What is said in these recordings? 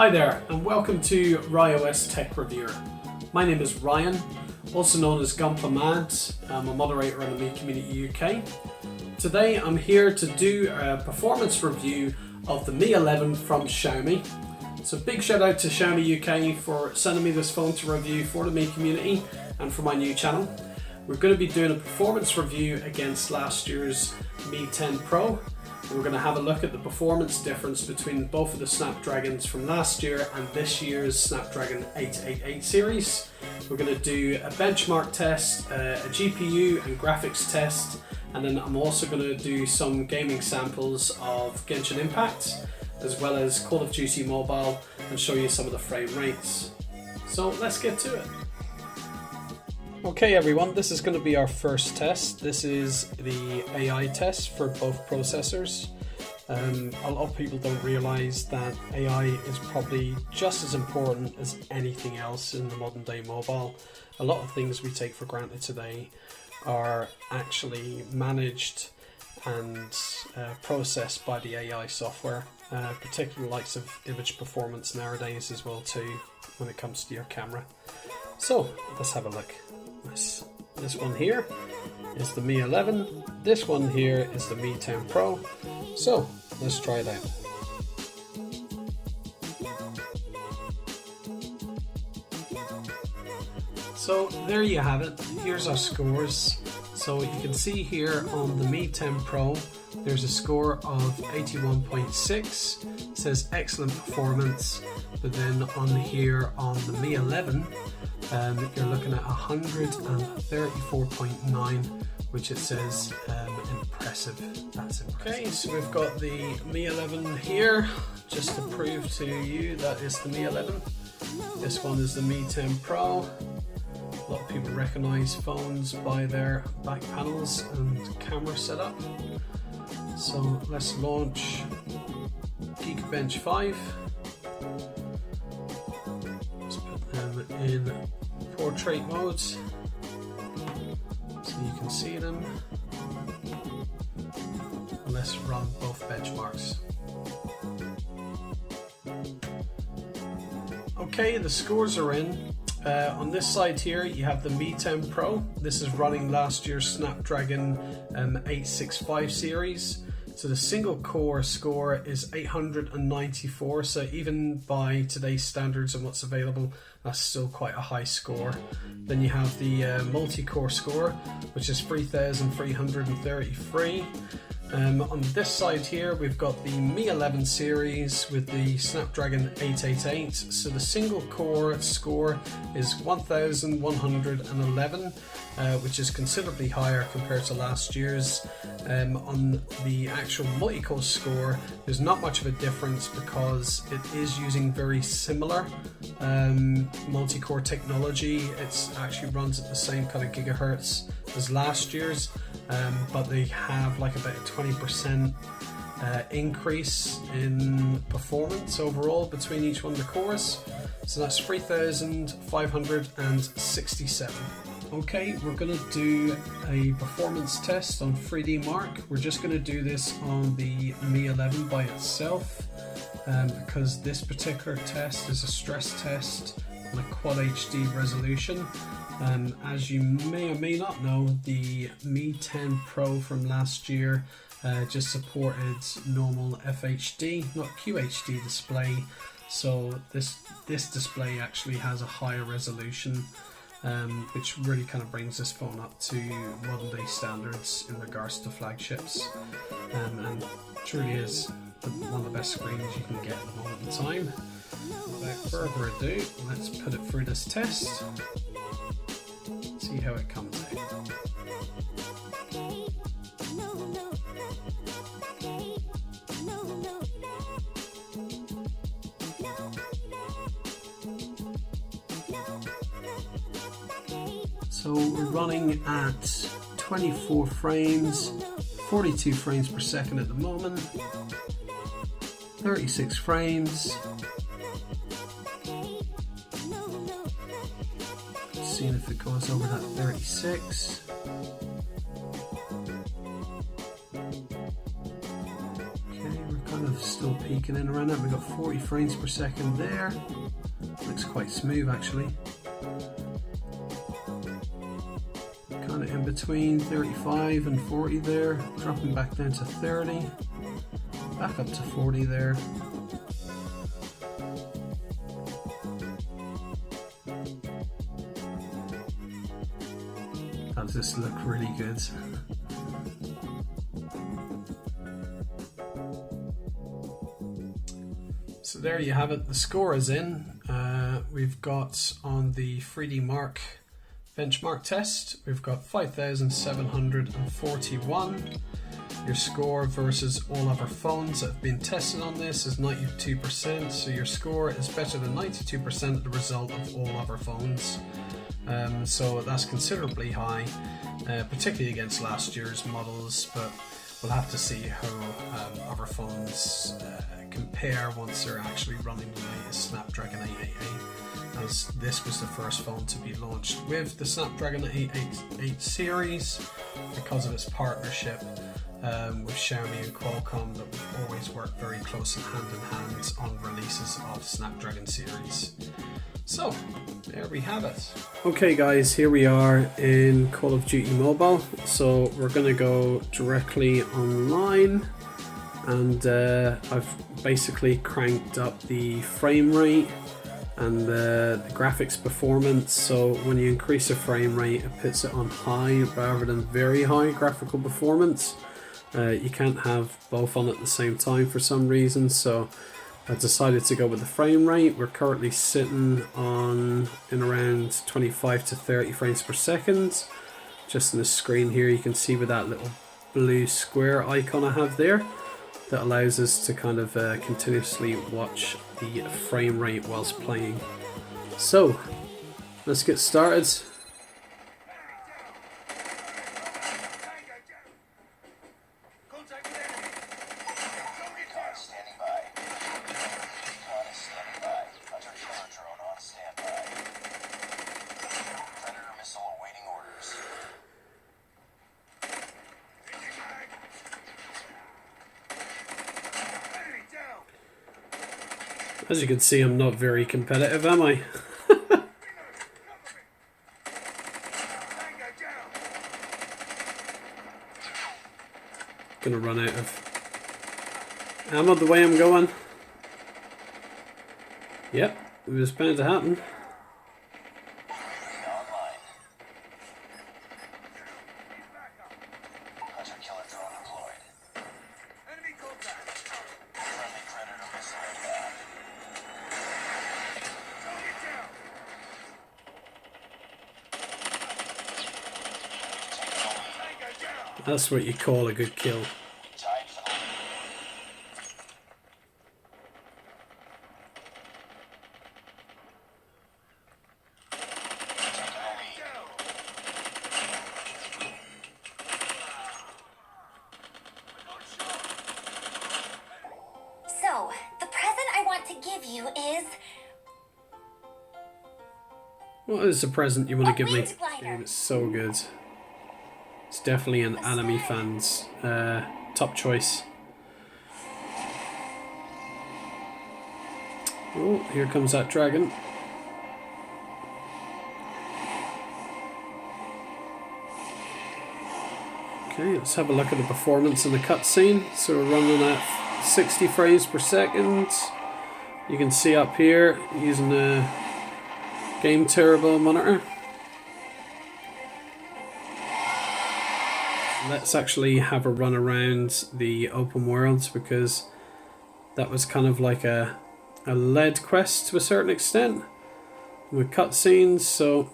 Hi there, and welcome to RyOS Tech Reviewer. My name is Ryan, also known as GunplaMad. I'm a moderator in the Me Community UK. Today I'm here to do a performance review of the Mi 11 from Xiaomi. So big shout out to Xiaomi UK for sending me this phone to review for the Me Community and for my new channel. We're going to be doing a performance review against last year's Mi 10 Pro. We're going to have a look at the performance difference between both of the Snapdragons from last year and this year's Snapdragon 888 series. We're going to do a benchmark test, a GPU and graphics test, and then I'm also going to do some gaming samples of Genshin Impact, as well as Call of Duty Mobile, and show you some of the frame rates. So let's get to it. Okay everyone, this is going to be our first test. This is the AI test for both processors. A lot of people don't realise that AI is probably just as important as anything else in the modern day mobile. A lot of things we take for granted today are actually managed and processed by the AI software, particularly the likes of image performance nowadays as well too when it comes to your camera. So let's have a look. This one here is the Mi 11, this one here is the Mi 10 Pro, so let's try it out. So there you have it, here's our scores. So you can see here on the Mi 10 Pro there's a score of 81.6, it says excellent performance, but then on here on the Mi 11 you're looking at 134.9, which it says impressive. That's impressive. Okay, so we've got the Mi 11 here, just to prove to you that it's the Mi 11. This one is the Mi 10 Pro. A lot of people recognize phones by their back panels and camera setup. So let's launch Geekbench 5. Let's put them in portrait mode so you can see them. Let's run both benchmarks. Okay, the scores are in. On this side here you have the Mi 10 Pro. This is running last year's Snapdragon 865 series. So the single core score is 894, so even by today's standards and what's available, that's still quite a high score. Then you have the multi-core score, which is 3,333. On this side here we've got the Mi 11 series with the Snapdragon 888, so the single core score is 1,111, which is considerably higher compared to last year's. On the actual multi-core score there's not much of a difference because it is using very similar multi-core technology. It actually runs at the same kind of gigahertz as last year's, but they have like about a 20% increase in performance overall between each one of the cores. So that's 3,567. Okay, we're going to do a performance test on 3D Mark. We're just going to do this on the Mi 11 by itself because this particular test is a stress test on a Quad HD resolution. As you may or may not know, the Mi 10 Pro from last year just supported normal FHD, not QHD display, so this display actually has a higher resolution, which really kind of brings this phone up to modern day standards in regards to flagships, and truly is one of the best screens you can get at the moment in time. Without further ado, let's put it through this test, see how it comes out. So we're running at 24 frames, 42 frames per second at the moment, 36 frames. Seeing if it goes over that 36. Okay, we're kind of still peaking in around that. We've got 40 frames per second there. Looks quite smooth actually. Kind of in between 35 and 40 there, dropping back down to 30, back up to 40 there. That just look really good. So there you have it, the score is in. We've got on the 3D Mark benchmark test, we've got 5,741. Your score versus all other phones that have been tested on this is 92%, so your score is better than 92% of the result of all other phones. So that's considerably high, particularly against last year's models, but we'll have to see how other phones compare once they're actually running the latest Snapdragon 888, as this was the first phone to be launched with the Snapdragon 888 series because of its partnership with Xiaomi and Qualcomm, that we've always worked very close and hand in hand on releases of Snapdragon series. So there we have it. Okay guys, here we are in Call of Duty Mobile. So we're going to go directly online, and I've basically cranked up the frame rate and the graphics performance. So when you increase the frame rate, it puts it on high rather than very high graphical performance. You can't have both on at the same time for some reason, so I decided to go with the frame rate. We're currently sitting on in around 25 to 30 frames per second. Just on the screen here you can see with that little blue square icon I have there, that allows us to kind of continuously watch the frame rate whilst playing. So let's get started. As you can see, I'm not very competitive, am I? Gonna run out of ammo the way I'm going. Yep, it was bound to happen. That's what you call a good kill. So, the present I want to give you is... What is the present you want to give me? Game is so good. It's definitely an anime fan's top choice. Oh, here comes that dragon. Okay, let's have a look at the performance in the cutscene. So we're running at 60 frames per second. You can see up here using a Game Turbo monitor. Let's actually have a run around the open world, because that was kind of like a lead quest to a certain extent with cutscenes. So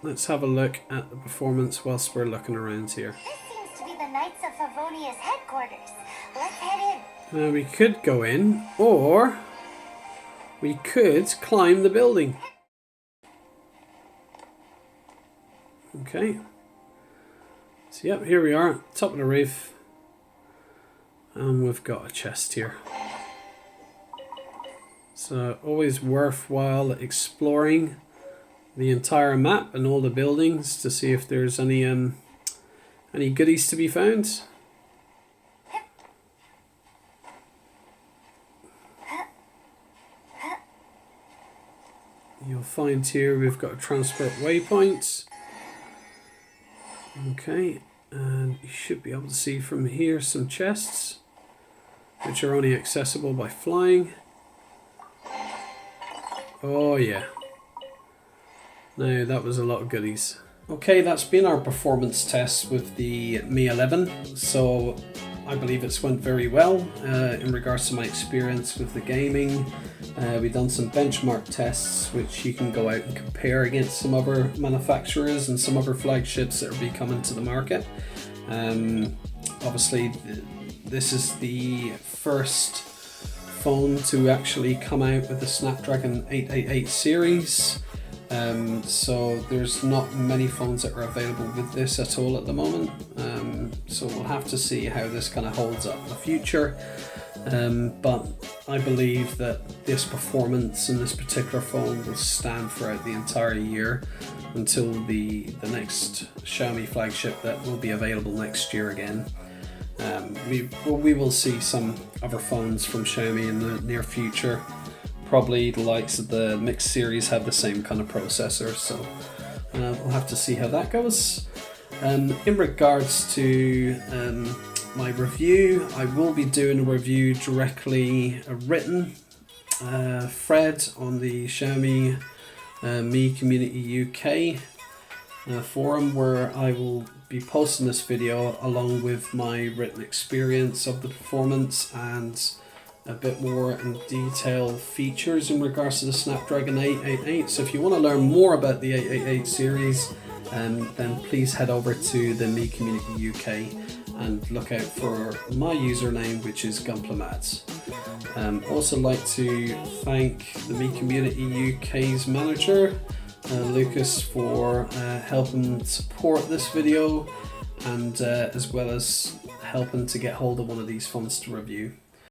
let's have a look at the performance whilst we're looking around here. This seems to be the Knights of Favonia's headquarters. Let's head in. Now we could go in, or we could climb the building. Okay. So yep, here we are, top of the roof, and we've got a chest here. So always worthwhile exploring the entire map and all the buildings to see if there's any goodies to be found. You'll find here we've got a transport waypoint. Okay, and you should be able to see from here some chests, which are only accessible by flying. Oh yeah. Now that was a lot of goodies. Okay, that's been our performance test with the Mi 11. So I believe it's went very well in regards to my experience with the gaming. We've done some benchmark tests which you can go out and compare against some other manufacturers and some other flagships that will be coming to the market. Obviously this is the first phone to actually come out with the Snapdragon 888 series. So there's not many phones that are available with this at all at the moment. So we'll have to see how this kind of holds up in the future. But I believe that this performance in this particular phone will stand throughout the entire year until the next Xiaomi flagship that will be available next year again. We will see some other phones from Xiaomi in the near future. Probably the likes of the Mix series have the same kind of processor, so we'll have to see how that goes. In regards to my review, I will be doing a review directly written thread on the Xiaomi Mi Community UK forum, where I will be posting this video along with my written experience of the performance and a bit more in detail features in regards to the Snapdragon 888. So if you want to learn more about the 888 series, then please head over to the Mi Community UK and look out for my username, which is GunplaMad. Also like to thank the Mi Community UK's manager, Lucas, for helping support this video and as well as helping to get hold of one of these phones to review.